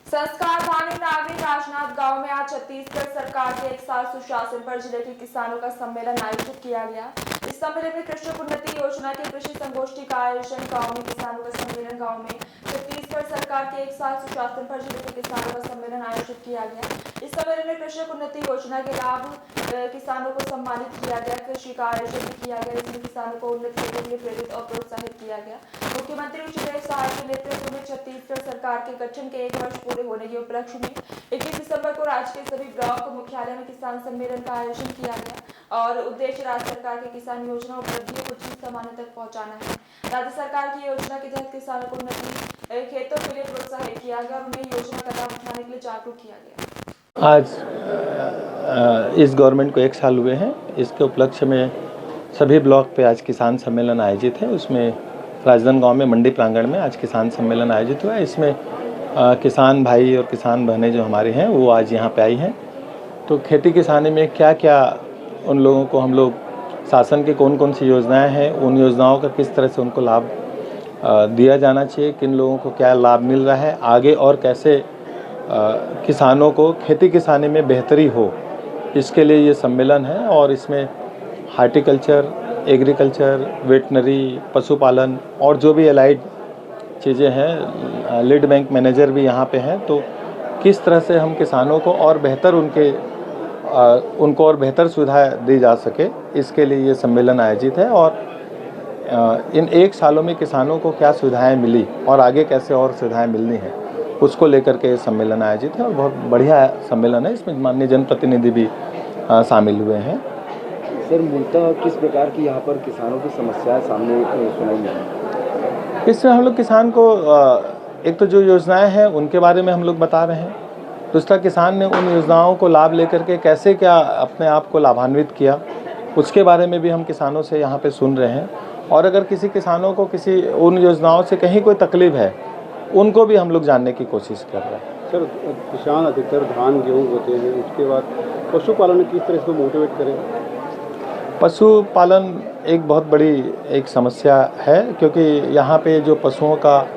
संस्कारधानी नागरिक राजनांद गांव में आज छत्तीसगढ़ सरकार के 1 साल सुशासन पर जिले के किसानों का सम्मेलन आयोजित किया गया। इस सम्मेलन में कृषक उन्नति योजना के कृषि संगोष्ठी का आयोजन, गांव में किसानों का सम्मेलन, गांव में छत्तीसगढ़ सरकार के 1 साल सुशासन पर जिले के किसानों का सम्मेलन आयोजित किया गया। इस सम्मेलन में कृषक उन्नति योजना के लाभ किसानों को सम्मानित किया गया। कृषि का आयोजन भी किया गया, इसमें किसानों को उन्नत करने के लिए प्रेरित और प्रोत्साहित किया गया। मुख्यमंत्री उच्चदेव सहाय के नेतृत्व में छत्तीसगढ़ सरकार के गठन के 1 वर्ष पूरे होने के उपलक्ष्य में 21 दिसंबर को राज्य के सभी ब्लॉक मुख्यालय में किसान सम्मेलन का आयोजन किया गया और उद्देश्य राज्य सरकार के किसान योजना उपलब्धियों को जीत सामान्य तक पहुंचाना है। राज्य सरकार की योजना के तहत किसानों को उन्नति खेतों के लिए प्रोत्साहित किया गया और उन्हें योजना का लाभ उठाने के लिए जागरूक किया गया। आज इस गवर्नमेंट को 1 साल हुए हैं। इसके उपलक्ष्य में सभी ब्लॉक पे आज किसान सम्मेलन आयोजित है। उसमें राजनांदगांव में मंडी प्रांगण में आज किसान सम्मेलन आयोजित हुआ है। इसमें किसान भाई और किसान बहनें जो हमारे हैं वो आज यहाँ पे आई हैं। तो खेती किसानी में क्या क्या उन लोगों को हम लोग शासन की कौन कौन सी योजनाएं हैं, उन योजनाओं का किस तरह से उनको लाभ दिया जाना चाहिए, किन लोगों को क्या लाभ मिल रहा है आगे और कैसे किसानों को खेती किसानी में बेहतरी हो, इसके लिए ये सम्मेलन है। और इसमें हार्टिकल्चर, एग्रीकल्चर, वेटनरी, पशुपालन और जो भी एलाइड चीज़ें हैं, लीड बैंक मैनेजर भी यहाँ पे हैं। तो किस तरह से हम किसानों को और बेहतर उनको और बेहतर सुविधा दी जा सके, इसके लिए ये सम्मेलन आयोजित है। और इन 1 सालों में किसानों को क्या सुविधाएं मिली और आगे कैसे और सुविधाएं मिलनी हैं, उसको लेकर के ये सम्मेलन आयोजित है और बहुत बढ़िया सम्मेलन है। इसमें माननीय जनप्रतिनिधि भी शामिल हुए हैं। सर, मूलतः किस प्रकार की यहाँ पर किसानों की समस्याएं सामने सुनाई हैं? इसमें हम लोग किसान को एक तो जो योजनाएं हैं उनके बारे में हम लोग बता रहे हैं, दूसरा किसान ने उन योजनाओं को लाभ लेकर के कैसे क्या अपने आप को लाभान्वित किया, उसके बारे में भी हम किसानों से यहाँ पे सुन रहे हैं। और अगर किसी किसानों को किसी उन योजनाओं से कहीं कोई तकलीफ है, उनको भी हम लोग जानने की कोशिश कर रहे हैं। सर, किसान अधिकतर धान गेहूँ होते हैं, उसके बाद पशुपालन किस तरह से मोटिवेट करें? पशुपालन एक बहुत बड़ी एक समस्या है, क्योंकि यहाँ पे जो पशुओं का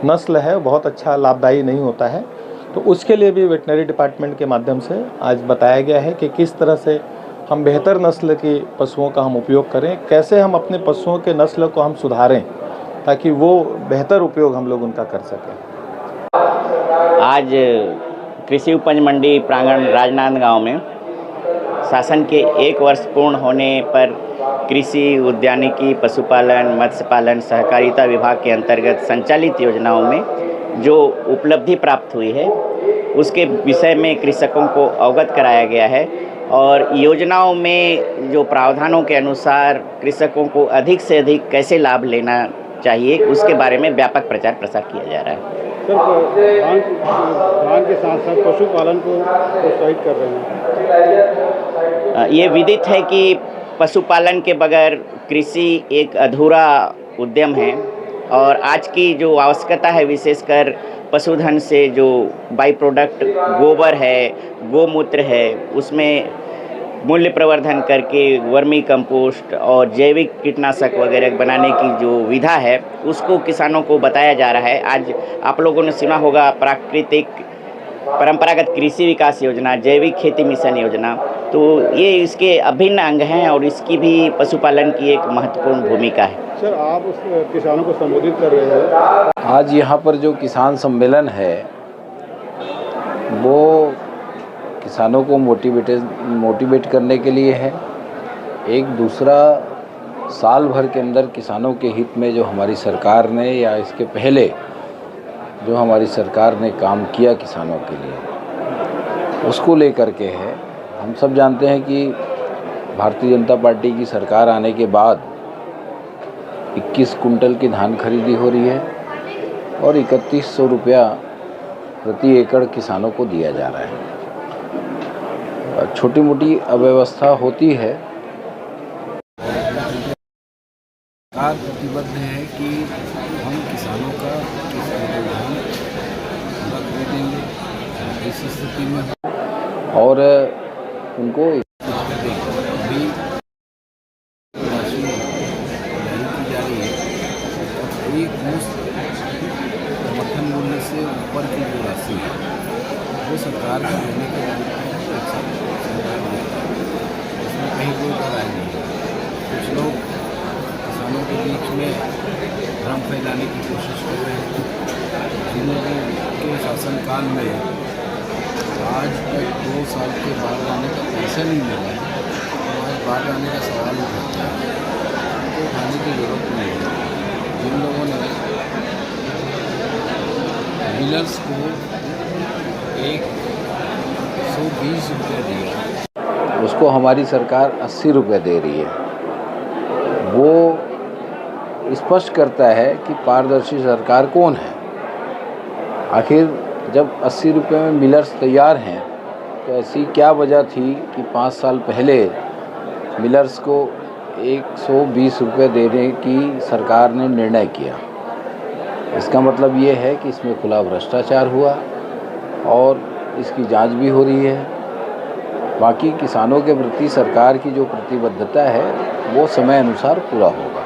नस्ल है बहुत अच्छा लाभदायी नहीं होता है। तो उसके लिए भी वेटनरी डिपार्टमेंट के माध्यम से आज बताया गया है कि किस तरह से हम बेहतर नस्ल की पशुओं का हम उपयोग करें, कैसे हम अपने पशुओं के नस्ल को हम सुधारें ताकि वो बेहतर उपयोग हम लोग उनका कर सकें। आज कृषि उपज मंडी प्रांगण राजनांदगांव में शासन के 1 वर्ष पूर्ण होने पर कृषि, उद्यानिकी, पशुपालन, मत्स्य पालन, सहकारिता विभाग के अंतर्गत संचालित योजनाओं में जो उपलब्धि प्राप्त हुई है उसके विषय में कृषकों को अवगत कराया गया है और योजनाओं में जो प्रावधानों के अनुसार कृषकों को अधिक से अधिक कैसे लाभ लेना चाहिए उसके बारे में व्यापक प्रचार प्रसार किया जा रहा है। सर, धान के साथ साथ पशुपालन को प्रोत्साहित कर रहे हैं। ये विदित है कि पशुपालन के बगैर कृषि एक अधूरा उद्यम है और आज की जो आवश्यकता है, विशेषकर पशुधन से जो बाई प्रोडक्ट गोबर है, गोमूत्र है, उसमें मूल्य प्रवर्धन करके वर्मी कंपोस्ट और जैविक कीटनाशक वगैरह बनाने की जो विधा है उसको किसानों को बताया जा रहा है। आज आप लोगों ने सुना होगा परंपरागत कृषि विकास योजना, जैविक खेती मिशन योजना, तो ये इसके अभिन्न अंग हैं और इसकी भी पशुपालन की एक महत्वपूर्ण भूमिका है। सर, आप उस किसानों को संबोधित कर रहे हैं। आज यहाँ पर जो किसान सम्मेलन है वो किसानों को मोटिवेट करने के लिए है। एक दूसरा, साल भर के अंदर किसानों के हित में जो हमारी सरकार ने या इसके पहले जो हमारी सरकार ने काम किया किसानों के लिए, उसको लेकर के है। हम सब जानते हैं कि भारतीय जनता पार्टी की सरकार आने के बाद 21 कुंटल की धान खरीदी हो रही है और 3100 रुपया प्रति एकड़ किसानों को दिया जा रहा है। छोटी मोटी अव्यवस्था होती है। सरकार प्रतिबद्ध है कि हम किसानों का दे देंगे इस स्थिति में और उनको भी राशि जारी की जा रही है। एक मुश्त समर्थन मूल्य से ऊपर की जो राशि है वो सरकार को देने के लिए सरकार देता है, इसमें कहीं कोई कराई नहीं है। कुछ लोग किसानों के बीच में भ्रम फैलाने की कोशिश कर रहे हैं। जिन लोगों के शासनकाल में आज तक 2 साल के बाढ़ आने का पैसा नहीं मिला है, तो आज बाढ़ आने का सवाल उठता है, तो उठाने की जरूरत नहीं है। जिन लोगों ने मिलर्स को 120 रुपये दिया, उसको हमारी सरकार 80 रुपये दे रही है। वो स्पष्ट करता है कि पारदर्शी सरकार कौन है। आखिर जब 80 रुपये में मिलर्स तैयार हैं तो ऐसी क्या वजह थी कि 5 साल पहले मिलर्स को 120 रुपये देने की सरकार ने निर्णय किया। इसका मतलब ये है कि इसमें खुला भ्रष्टाचार हुआ और इसकी जांच भी हो रही है। बाकी किसानों के प्रति सरकार की जो प्रतिबद्धता है वो समय अनुसार पूरा होगा।